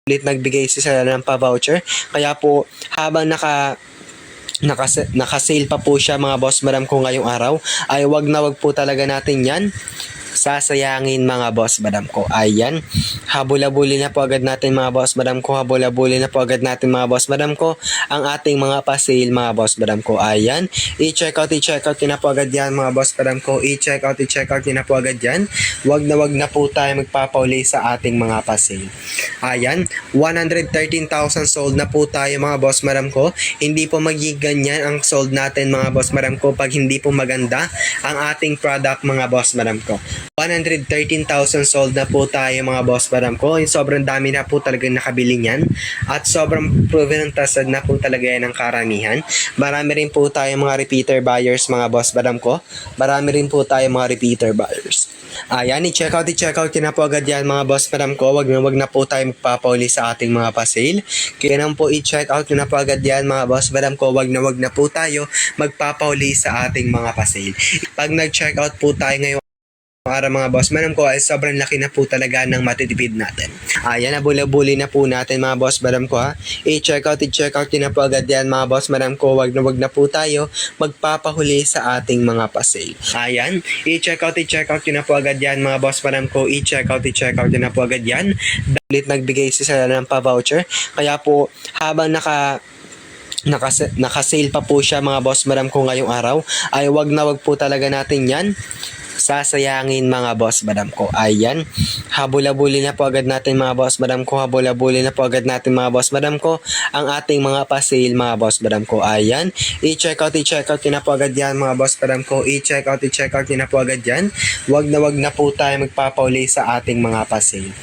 nagbigay sila ng pa-voucher. Kaya po habang naka-sale pa po siya mga boss madam ko ngayong araw, ay wag na wag po talaga natin yan sasayangin mga boss madam ko. Ayan, habol-habulin na po agad natin mga boss madam ko, habol-habulin na po agad natin mga boss madam ko ang ating mga pa-sale mga boss madam ko. Ayan, i-check out nyo na po agad yan mga boss madam ko, i-check out nyo na po agad yan. Wag na po tayo magpapauli sa ating mga pa-sale. Ayan, 113,000 sold na po tayo mga boss madam ko. Hindi po magiging ganyan ang sold natin mga boss madam ko pag hindi po maganda ang ating product mga boss madam ko. 113,000 sold na po tayo mga boss madam ko. Sobrang dami na po talaga nakabili niyan at sobrang proven and trusted na po talaga yan ng karamihan. Marami rin po tayo mga repeater buyers mga boss madam ko. Marami rin po tayo mga repeater buyers. Ayan, i-check out nyo na po agad yan mga boss madam ko. Wag na po tayo magpapauli sa ating mga pa-sale. Kaya naman po i-check out nyo na po agad yan mga boss madam ko. Wag na po tayo magpapauli sa ating mga pa-sale. Pag nag-check out po tayo ngayon para mga boss madam ko ay sobrang laki na po talaga ng matitipid natin. Ayan, nabula-buli na po natin mga boss madam ko ha. I-check out nyo na po agad yan mga boss madam ko. Wag na po tayo magpapahuli sa ating mga pa-sale. Ayan, i-check out nyo na po agad yan mga boss madam ko. I-check out nyo na po agad yan. Nagbigay sila ng pa-voucher. Kaya po habang naka-sale pa po siya mga boss madam ko ngayong araw, ay wag na wag po talaga natin yan sasayangin mga boss madam ko. Ayan, habol-habulin na po agad natin mga boss madam ko, habol-habulin na po agad natin mga boss madam ko ang ating mga pa-sale mga boss madam ko. Ayan, i-check out nyo na po agad yan mga boss madam ko, i-check out nyo na po agad yan. Wag na po tayo magpapauli sa ating mga pa-sale.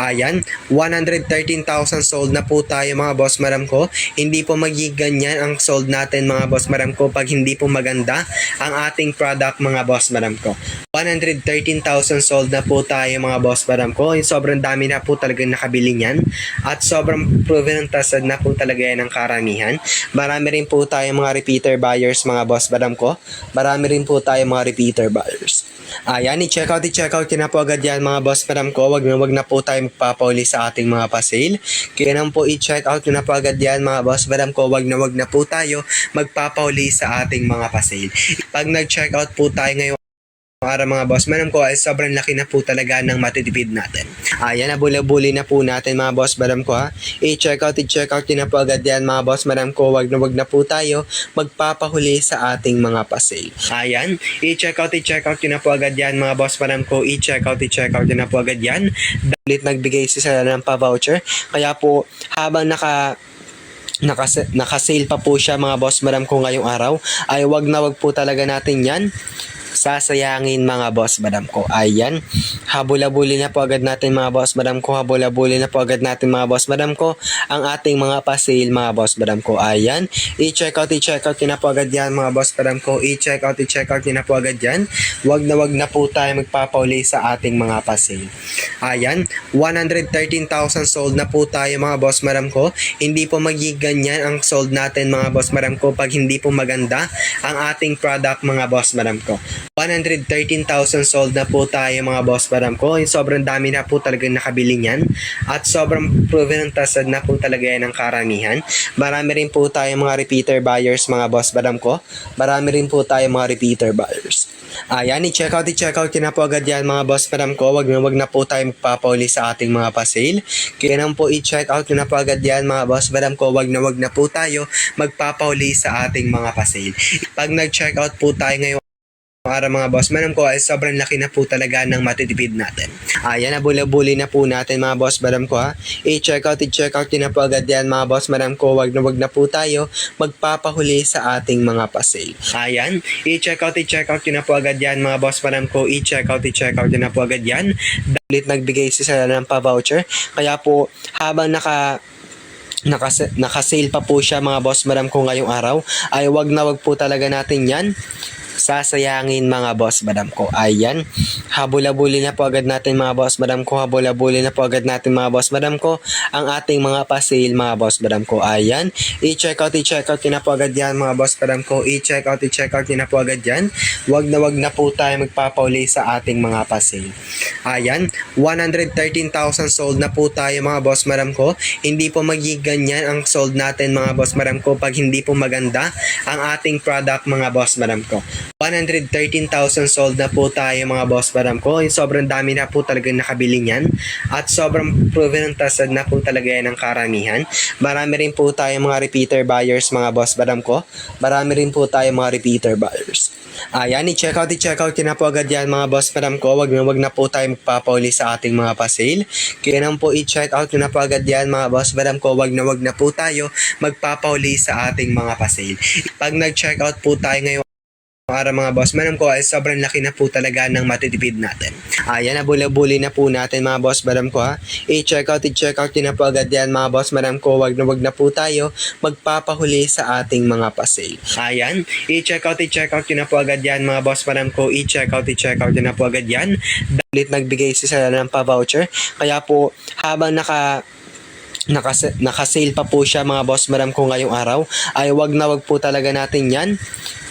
Ayan, 113,000 sold na po tayo mga boss madam ko. Hindi po magiging ganyan ang sold natin mga boss madam ko pag hindi po maganda ang ating product mga boss madam ko. 113,000 sold na po tayo mga boss madam ko. Sobrang dami na po talaga nakabili niyan at sobrang proven and trusted na po talaga yan ng karamihan. Marami rin po tayo mga repeater buyers mga boss madam ko. Marami rin po tayo mga repeater buyers. Ayan, i-check out nyo na po agad yan mga boss madam ko. Wag na po tayo magpapauli sa ating mga pa-sale. Kaya naman po i-check out nyo na po agad yan mga boss madam ko. Wag na po tayo magpapauli sa ating mga pa-sale. Pag nag-check out po tayo ngayon para mga boss madam ko ay sobrang laki na po talaga ng matitipid natin. Ayan, nabula-buli na po natin mga boss madam ko ha. I-check out nyo na po agad yan mga boss madam ko. Wag na po tayo magpapahuli sa ating mga pa-sale. Ayan, i-check out nyo na po agad yan mga boss madam ko. I-check out nyo na po agad yan. Nagbigay sila ng pa-voucher. Kaya po habang naka-sale pa po siya mga boss madam ko ngayong araw, ay wag na wag po talaga natin yan sasayangin mga boss madam ko. Ayan, habol-habulin na po agad natin mga boss madam ko, habol-habulin na po agad natin mga boss madam ko ang ating mga pa-sale mga boss madam ko. Ayan, i-check out nyo na po agad yan mga boss madam ko, i-check out nyo na po agad yan. Wag na po tayo magpapauli sa ating mga pa-sale. Ayan, 113,000 sold na po tayo mga boss madam ko. Hindi po magiging ganyan ang sold natin mga boss madam ko pag hindi po maganda ang ating product mga boss madam ko. 113,000 sold na po tayo mga boss madam ko. Sobrang dami na po talaga nakabili niyan at sobrang proven and trusted na po talaga yan ng karamihan. Marami rin po tayo mga repeater buyers mga boss madam ko. Marami rin po tayo mga repeater buyers. Ayan, i-check out nyo na po agad yan mga boss madam ko. Wag na po tayo magpapauli sa ating mga pa-sale. Kaya naman po i-check out nyo na po agad yan mga boss madam ko. Wag na po tayo magpapauli sa ating mga pa-sale. Pag nag-check out po tayo ngayon para mga boss madam ko ay sobrang laki na po talaga ng matitipid natin. Ayan, nabula-buli na po natin mga boss madam ko ha. I-check out nyo na po agad yan mga boss madam ko. Wag na po tayo magpapahuli sa ating mga pa-sale. Ayan, i-check out nyo na po agad yan mga boss madam ko. I-check out nyo na po agad yan. Nagbigay sila ng pa-voucher. Kaya po habang naka-sale pa po siya mga boss madam ko ngayong araw, ay wag na wag po talaga natin yan sasayangin mga boss madam ko. Ayan, habol-habulin na po agad natin mga boss madam ko, habol-habulin na po agad natin mga boss madam ko ang ating mga pa-sale mga boss madam ko. Ayan, i-check out nyo na po agad yan mga boss madam ko, i-check out nyo na po agad yan. Wag na po tayo magpapauli sa ating mga pa-sale. Ayan, 113,000 sold na po tayo mga boss madam ko. Hindi po magiging ganyan ang sold natin mga boss madam ko pag hindi po maganda ang ating product mga boss madam ko. 113,000 sold na po tayo mga boss madam ko. Sobrang dami na po talaga nakabili niyan at sobrang proven ng trusted na po talaga yan ng karamihan. Marami rin po tayo mga repeater buyers mga boss madam ko. Marami rin po tayo mga repeater buyers. Ayan, i-check out nyo na po agad yan mga boss madam ko. Wag na po tayo magpapauli sa ating mga pa-sale. Kaya naman po i-check out nyo na po agad yan mga boss madam ko. Wag na po tayo magpapauli sa ating mga pa-sale. Pag nag-check out po tayo ngayon para mga boss madam ko ay sobrang laki na po talaga ng matitipid natin. Ayan, nabula-buli na po natin mga boss madam ko ha. I-check out nyo na po agad yan mga boss madam ko. Wag na po tayo magpapahuli sa ating mga pa-sale. Ayan, i-check out nyo na po agad yan mga boss madam ko. I-check out nyo na po agad yan. Dalit nagbigay sila ng pa-voucher. Kaya po habang naka-sale pa po siya mga boss madam ko ngayong araw ay wag po talaga natin yan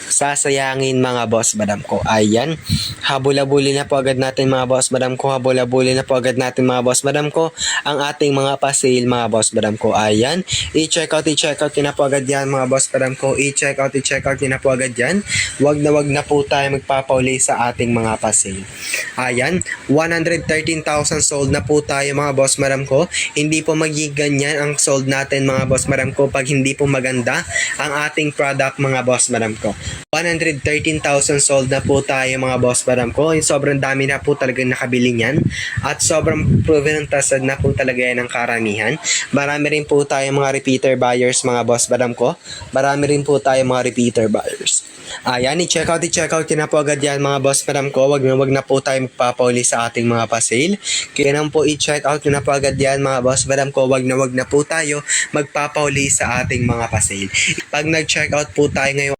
sasayangin mga boss madam ko. Ayan, habol-habulin na po agad natin mga boss madam ko, habol-habulin na po agad natin mga boss madam ko ang ating mga pa-sale mga boss madam ko. Ayan, i-check out nyo na po agad yan mga boss madam ko, i-check out nyo na po agad yan. Wag na po tayo magpapauli sa ating mga pa-sale. Ayan, 113,000 sold na po tayo mga boss madam ko. Hindi po magiging ganyan ang sold natin mga boss madam ko pag hindi po maganda ang ating product mga boss madam ko. 113,000 sold na po tayo mga boss madam ko. Sobrang dami na po talaga nakabili niyan at sobrang proven ng trusted na po talaga yan ng karamihan. Marami rin po tayo mga repeater buyers mga boss madam ko. Marami rin po tayo mga repeater buyers. Ayan, i-check out nyo na po agad yan mga boss madam ko. Wag na po tayo magpapauli sa ating mga pa-sale. Kaya naman po i-check out nyo na po agad yan mga boss madam ko. Wag na po tayo magpapauli sa ating mga pa-sale. Pag nag-check out po tayo ngayon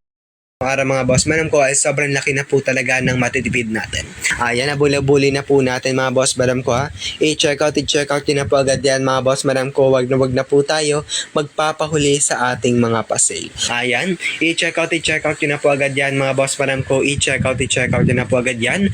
para mga boss madam ko ay sobrang laki na po talaga ng matitipid natin. Ayan, nabula-buli na po natin mga boss madam ko ha. I-check out nyo na po agad yan mga boss madam ko. Wag na po tayo magpapahuli sa ating mga pa-sale. Ayan, i-check out nyo na po agad yan mga boss madam ko. I-check out nyo na po agad yan.